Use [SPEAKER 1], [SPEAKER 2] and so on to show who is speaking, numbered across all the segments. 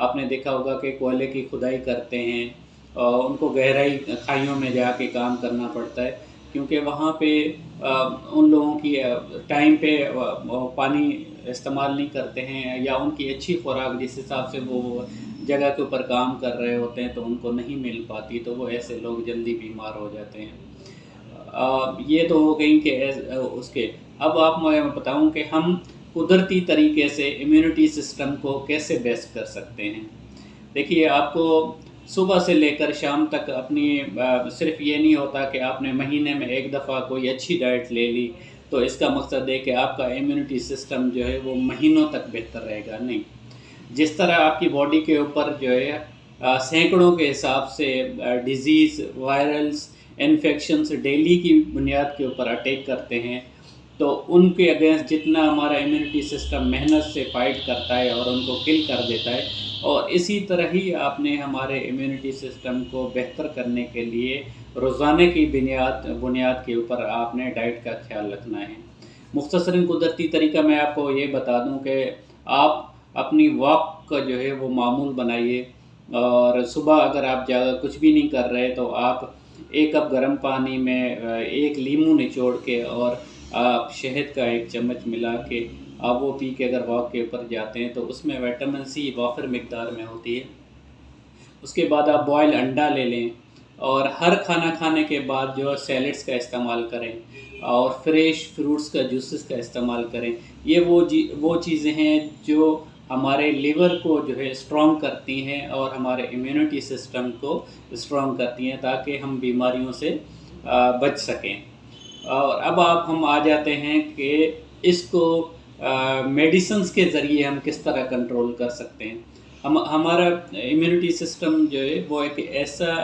[SPEAKER 1] آپ نے دیکھا ہوگا کہ کوئلے کی کھدائی کرتے ہیں اور ان کو گہرائی کھائیوں میں جا کے کام کرنا پڑتا ہے، کیونکہ وہاں پہ ان لوگوں کی ٹائم پہ پانی استعمال نہیں کرتے ہیں، یا ان کی اچھی خوراک جس حساب سے وہ جگہ کے اوپر کام کر رہے ہوتے ہیں تو ان کو نہیں مل پاتی، تو وہ ایسے لوگ جلدی بیمار ہو جاتے ہیں۔ یہ تو ہو گئی کہ اس کے اب آپ میں بتاؤں کہ ہم قدرتی طریقے سے امیونٹی سسٹم کو کیسے بیسٹ کر سکتے ہیں۔ دیکھیے، آپ کو صبح سے لے کر شام تک اپنی صرف یہ نہیں ہوتا کہ آپ نے مہینے میں ایک دفعہ کوئی اچھی ڈائٹ لے لی تو اس کا مقصد ہے کہ آپ کا امیونٹی سسٹم جو ہے وہ مہینوں تک بہتر رہے گا، نہیں۔ جس طرح آپ کی باڈی کے اوپر جو ہے سینکڑوں کے حساب سے ڈیزیز، وائرلز، انفیکشنز ڈیلی کی بنیاد کے اوپر اٹیک کرتے ہیں، تو ان کے اگینسٹ جتنا ہمارا امیونٹی سسٹم محنت سے فائٹ کرتا ہے اور ان کو کل کر دیتا ہے، اور اسی طرح ہی آپ نے ہمارے امیونٹی سسٹم کو بہتر کرنے کے لیے روزانے کی بنیاد کے اوپر آپ نے ڈائٹ کا خیال رکھنا ہے۔ مختصراً قدرتی طریقہ میں آپ کو یہ بتا دوں کہ آپ اپنی واک کا جو ہے وہ معمول بنائیے، اور صبح اگر آپ کچھ بھی نہیں کر رہے تو آپ 1 کپ گرم پانی میں 1 لیموں نچوڑ کے اور آپ شہد کا 1 چمچ ملا کے آپ وہ پی کے اگر واک کے اوپر جاتے ہیں تو اس میں وٹامن سی وافر مقدار میں ہوتی ہے۔ اس کے بعد آپ بوائل انڈا لے لیں، اور ہر کھانا کھانے کے بعد جو سیلڈز کا استعمال کریں، اور فریش فروٹس کا جوسز کا استعمال کریں۔ یہ وہ چیزیں ہیں جو ہمارے لیور کو جو ہے اسٹرانگ کرتی ہیں اور ہمارے امیونٹی سسٹم کو اسٹرانگ کرتی ہیں، تاکہ ہم بیماریوں سے بچ سکیں۔ اور اب ہم آ جاتے ہیں کہ اس کو میڈیسنز کے ذریعے ہم کس طرح کنٹرول کر سکتے ہیں۔ ہمارا امیونٹی سسٹم جو ہے وہ ایک ایسا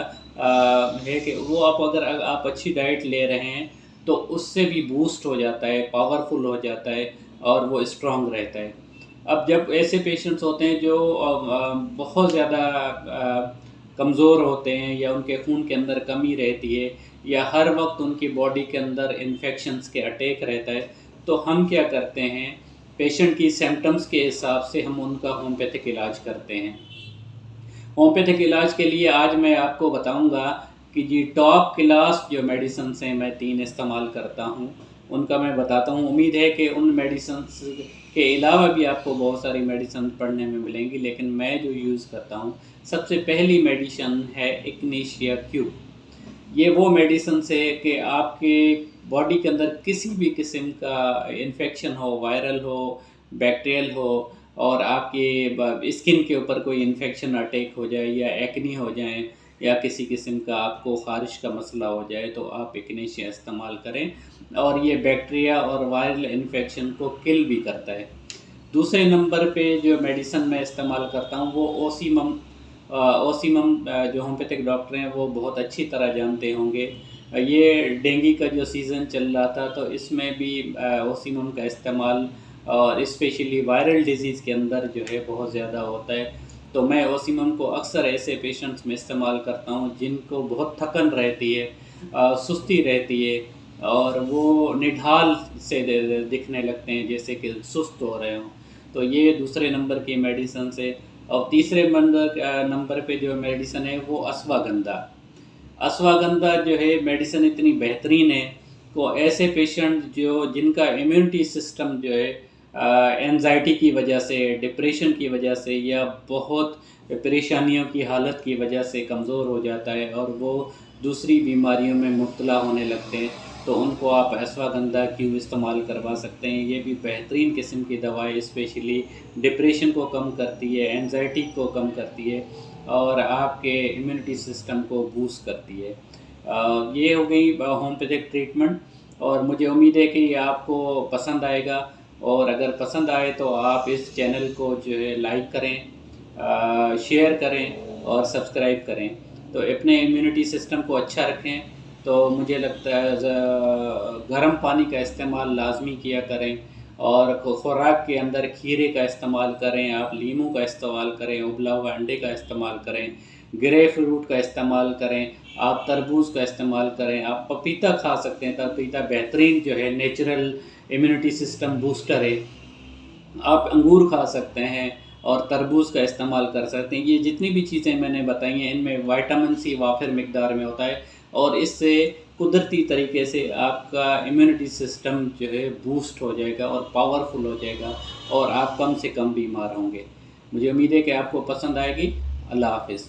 [SPEAKER 1] ہے کہ وہ اگر آپ اچھی ڈائٹ لے رہے ہیں تو اس سے بھی بوسٹ ہو جاتا ہے، پاورفل ہو جاتا ہے، اور وہ اسٹرانگ رہتا ہے۔ اب جب ایسے پیشنٹس ہوتے ہیں جو بہت زیادہ کمزور ہوتے ہیں، یا ان کے خون کے اندر کمی رہتی ہے، یا ہر وقت ان کی باڈی کے اندر انفیکشنز کے اٹیک رہتا ہے، تو ہم کیا کرتے ہیں، پیشنٹ کی سمپٹمز کے حساب سے ہم ان کا ہومیوپیتھک علاج کرتے ہیں۔ ہومیوپیتھک علاج کے لیے آج میں آپ کو بتاؤں گا کہ ٹاپ کلاس جو میڈیسنس ہیں میں 3 استعمال کرتا ہوں، ان کا میں بتاتا ہوں۔ امید ہے کہ ان میڈیسنس کے علاوہ بھی آپ کو بہت ساری میڈیسن پڑھنے میں ملیں گی، لیکن میں جو یوز کرتا ہوں، سب سے پہلی میڈیسن ہے اگنیشیا کیو۔ یہ وہ میڈیسنس ہے کہ آپ کے باڈی کے اندر کسی بھی قسم کا انفیکشن ہو، وائرل ہو، بیکٹیریل ہو، اور آپ کی اسکن کے اوپر کوئی انفیکشن اٹیک ہو جائے، یا ایکنی ہو جائیں، یا کسی قسم کا آپ کو خارش کا مسئلہ ہو جائے، تو آپ اگنیشیا استعمال کریں، اور یہ بیکٹیریا اور وائرل انفیکشن کو کل بھی کرتا ہے۔ دوسرے نمبر پہ جو میڈیسن میں استعمال کرتا ہوں وہ اوسیمم جو ہومیوپیتھک ڈاکٹر ہیں وہ بہت اچھی طرح جانتے ہوں گے۔ یہ ڈینگی کا جو سیزن چل رہا تھا تو اس میں بھی اوسیمم کا استعمال، اور اسپیشلی وائرل ڈیزیز کے اندر جو ہے بہت زیادہ ہوتا ہے، تو میں اوسیمم کو اکثر ایسے پیشنٹس میں استعمال کرتا ہوں جن کو بہت تھکن رہتی ہے، سستی رہتی ہے، اور وہ نڈھال سے دکھنے لگتے ہیں جیسے کہ سست ہو رہے ہوں، تو یہ دوسرے نمبر کی میڈیسن سے۔ اور تیسرے نمبر پہ جو میڈیسن ہے وہ اشواگندھا جو ہے میڈیسن اتنی بہترین ہے کہ ایسے پیشنٹ جن کا امیونٹی سسٹم جو ہے اینزائٹی کی وجہ سے، ڈپریشن کی وجہ سے، یا بہت پریشانیوں کی حالت کی وجہ سے کمزور ہو جاتا ہے اور وہ دوسری بیماریوں میں مبتلا ہونے لگتے ہیں، تو ان کو آپ اشواگندھا کیو استعمال کروا سکتے ہیں۔ یہ بھی بہترین قسم کی دوا ہے، اسپیشلی ڈپریشن کو کم کرتی ہے، اینزائٹی کو کم کرتی ہے، اور آپ کے امیونٹی سسٹم کو بوسٹ کرتی ہے۔ یہ ہو گئی ہومیوپیتھک ٹریٹمنٹ، اور مجھے امید ہے کہ یہ آپ کو پسند آئے گا، اور اگر پسند آئے تو آپ اس چینل کو جو ہے لائک کریں، شیئر کریں، اور سبسکرائب کریں، تو اپنے امیونٹی سسٹم کو اچھا رکھیں۔ تو مجھے لگتا ہے گرم پانی کا استعمال لازمی کیا کریں، اور خوراک کے اندر کھیرے کا استعمال کریں، آپ لیموں کا استعمال کریں، ابلا ہوا انڈے کا استعمال کریں، گرے فروٹ کا استعمال کریں، آپ تربوز کا استعمال کریں، آپ پپیتا کھا سکتے ہیں، پپیتا بہترین جو ہے نیچرل امیونٹی سسٹم بوسٹر ہے، آپ انگور کھا سکتے ہیں، اور تربوز کا استعمال کر سکتے ہیں. یہ جتنی بھی چیزیں میں نے بتائی ہیں ان میں وائٹامن سی وافر مقدار میں ہوتا ہے اور اس سے قدرتی طریقے سے آپ کا امیونٹی سسٹم جو ہے بوسٹ ہو جائے گا اور پاورفل ہو جائے گا اور آپ کم سے کم بیمار ہوں گے. مجھے امید ہے کہ آپ کو پسند آئے گی. اللہ حافظ.